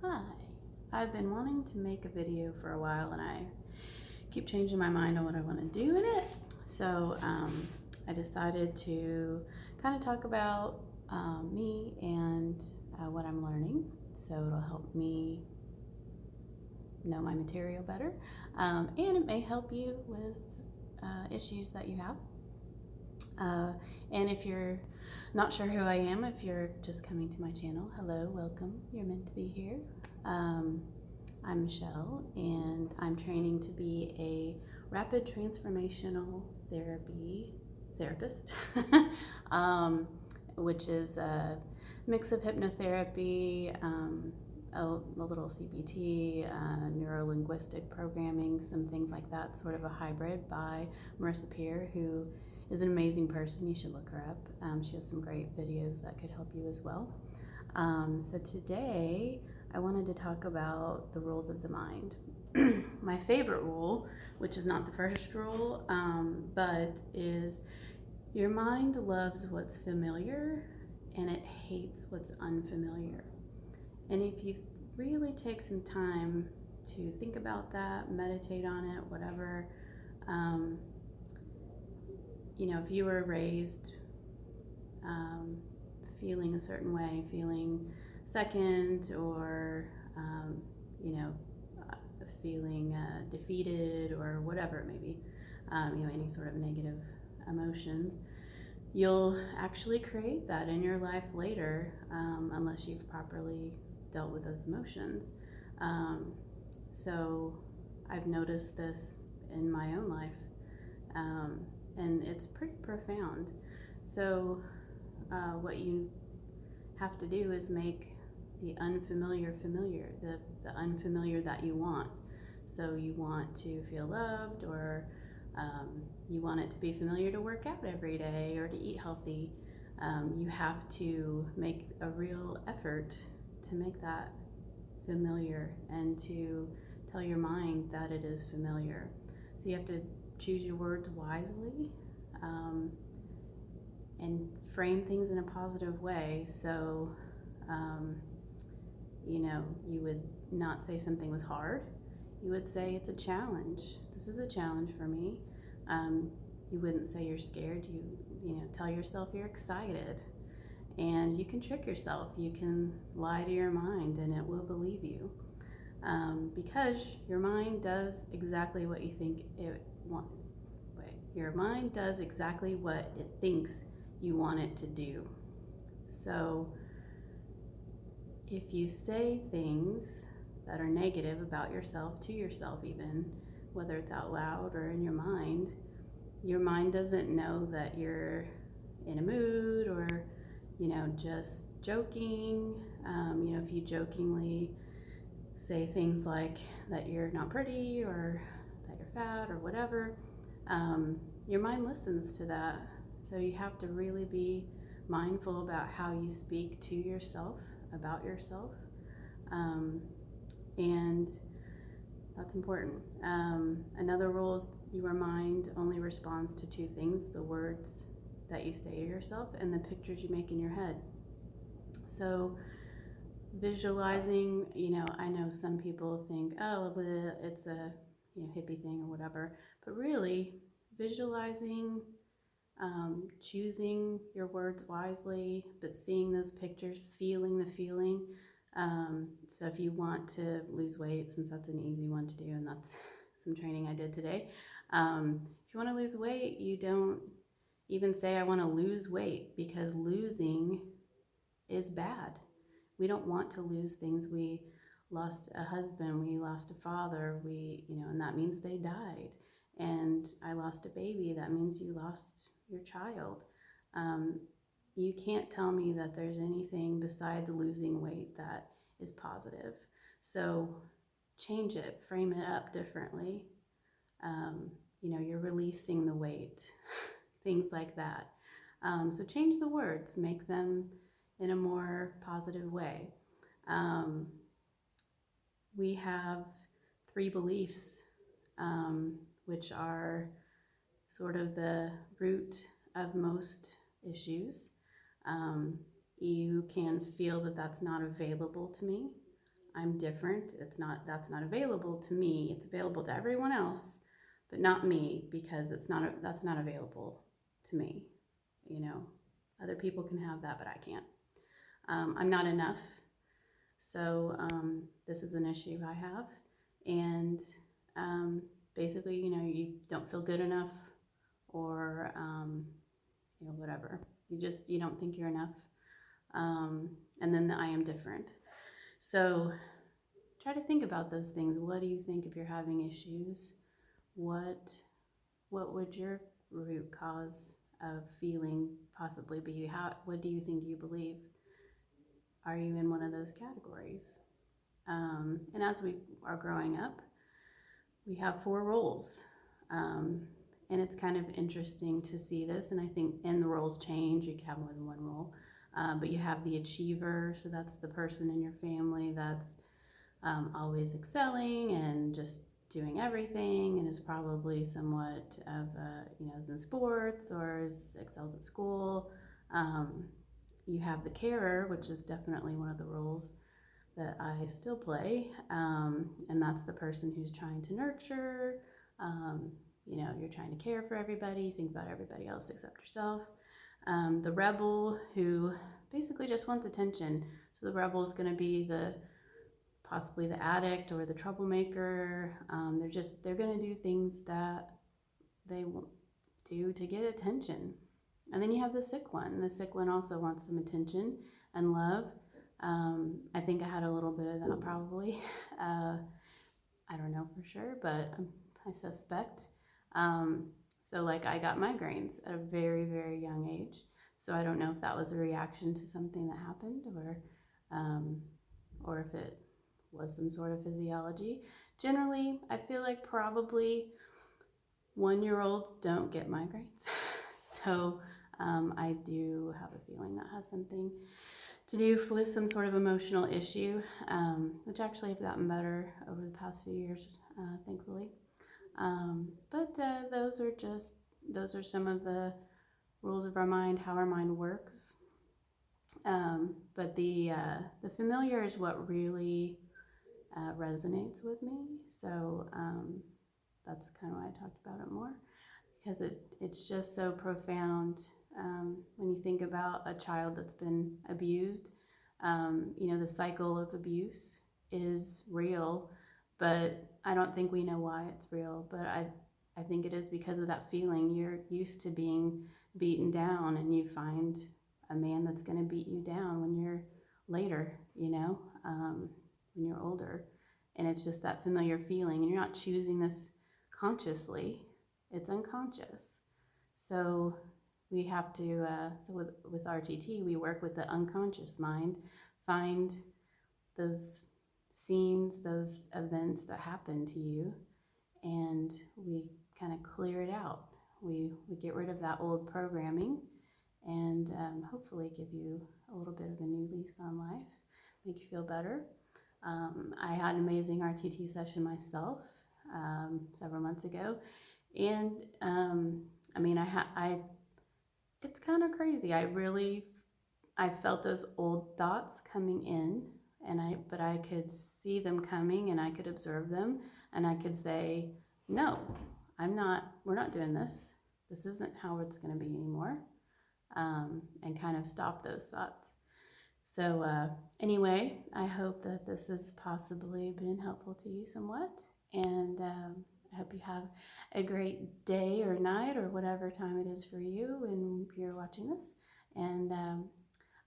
Hi, I've been wanting to make a video for a while and I keep changing my mind on what I want to do in it. So I decided to kind of talk about me and what I'm learning. So it'll help me know my material better, and it may help you with issues that you have. And if you're not sure who I am, if you're just coming to my channel, hello, welcome. You're meant to be here. I'm Michelle, and I'm training to be a rapid transformational therapist, which is a mix of hypnotherapy, a little CBT, neuro-linguistic programming, some things like that, sort of a hybrid by Marissa Peer, who is an amazing person. You should look her up. She has some great videos that could help you as well. So today I wanted to talk about the rules of the mind. My favorite rule, which is not the first rule, but is your mind loves what's familiar and it hates what's unfamiliar. And if you really take some time to think about that, meditate on it, whatever, if you were raised feeling a certain way, feeling second, or feeling defeated, or whatever it may be, any sort of negative emotions, you'll actually create that in your life later, unless you've properly dealt with those emotions. So I've noticed this in my own life, and it's pretty profound. So what you have to do is make the unfamiliar familiar, the unfamiliar that you want. So you want to feel loved, or you want it to be familiar to work out every day or to eat healthy. You have to make a real effort to make that familiar and to tell your mind that it is familiar. So you have to choose your words wisely, and frame things in a positive way. So, you would not say something was hard. You would say it's a challenge. This is a challenge for me. You wouldn't say you're scared. You tell yourself you're excited. And you can trick yourself. You can lie to your mind and it will believe you. Because your mind does exactly what you think it wants. Your mind does exactly what it thinks you want it to do. So if you say things that are negative about yourself, to yourself even, whether it's out loud or in your mind doesn't know that you're in a mood or, just joking. If you jokingly say things like that you're not pretty or that you're fat or whatever, your mind listens to that. So you have to really be mindful about how you speak to yourself, about yourself, and that's important. Another rule is your mind only responds to two things: the words that you say to yourself and the pictures you make in your head. So visualizing, I know some people think, oh, it's a hippie thing or whatever, but really visualizing, choosing your words wisely, but seeing those pictures, feeling the feeling. So if you want to lose weight, since that's an easy one to do, and that's some training I did today, if you want to lose weight, you don't even say I want to lose weight, because losing is bad. We don't want to lose things. We lost a husband, we lost a father, and that means they died. And I lost a baby, that means you lost your child. You can't tell me that there's anything besides losing weight that is positive. So change it, frame it up differently. You're releasing the weight, things like that. So change the words, make them in a more positive way. We have 3 beliefs, which are sort of the root of most issues. You can feel that that's not available to me. I'm different. That's not available to me. It's available to everyone else, but not me, because that's not available to me. You know, other people can have that, but I can't. I'm not enough. So this is an issue I have. And basically, you don't feel good enough, or, whatever. You don't think you're enough. And then the I am different. So try to think about those things. What do you think if you're having issues? What would your root cause of feeling possibly be? What do you think you believe? Are you in one of those categories? And as we are growing up, we have 4 roles. And it's kind of interesting to see this. And I think, and the roles change. You could have more than one role. But you have the achiever. So that's the person in your family that's always excelling and just doing everything, and is probably somewhat of is in sports or excels at school. You have the carer, which is definitely one of the roles that I still play, and that's the person who's trying to nurture. You're trying to care for everybody, think about everybody else except yourself. The rebel, who basically just wants attention. So the rebel is going to be possibly the addict or the troublemaker. They're going to do things that they do to get attention. And then you have the sick one. The sick one also wants some attention and love. I think I had a little bit of that probably. I don't know for sure, but I suspect. So like, I got migraines at a very, very young age. So I don't know if that was a reaction to something that happened, or if it was some sort of physiology. Generally, I feel like probably 1-year-olds don't get migraines. So I do have a feeling that has something to do with some sort of emotional issue, which actually have gotten better over the past few years, thankfully. But those are some of the rules of our mind, how our mind works. But the familiar is what really resonates with me. So that's kind of why I talked about it more, because it's just so profound. When you think about a child that's been abused, the cycle of abuse is real, but I don't think we know why it's real. But I think it is because of that feeling. You're used to being beaten down, and you find a man that's going to beat you down when you're later, when you're older. And it's just that familiar feeling, and you're not choosing this consciously, it's unconscious. So we have to, with RTT, we work with the unconscious mind, find those scenes, those events that happen to you, and we kind of clear it out. We get rid of that old programming, and hopefully give you a little bit of a new lease on life, make you feel better. I had an amazing RTT session myself several months ago, and it's kind of crazy. I felt those old thoughts coming in, but I could see them coming, and I could observe them, and I could say, no, we're not doing this. This isn't how it's going to be anymore, and kind of stop those thoughts. So anyway, I hope that this has possibly been helpful to you somewhat, and I hope you have a great day or night or whatever time it is for you when you're watching this. And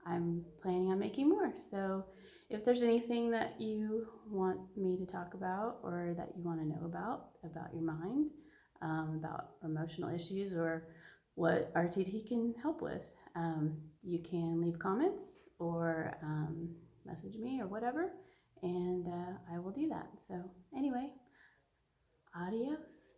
I'm planning on making more. So if there's anything that you want me to talk about, or that you want to know about your mind, about emotional issues, or what RTT can help with, you can leave comments or message me or whatever, and I will do that. So anyway, adios.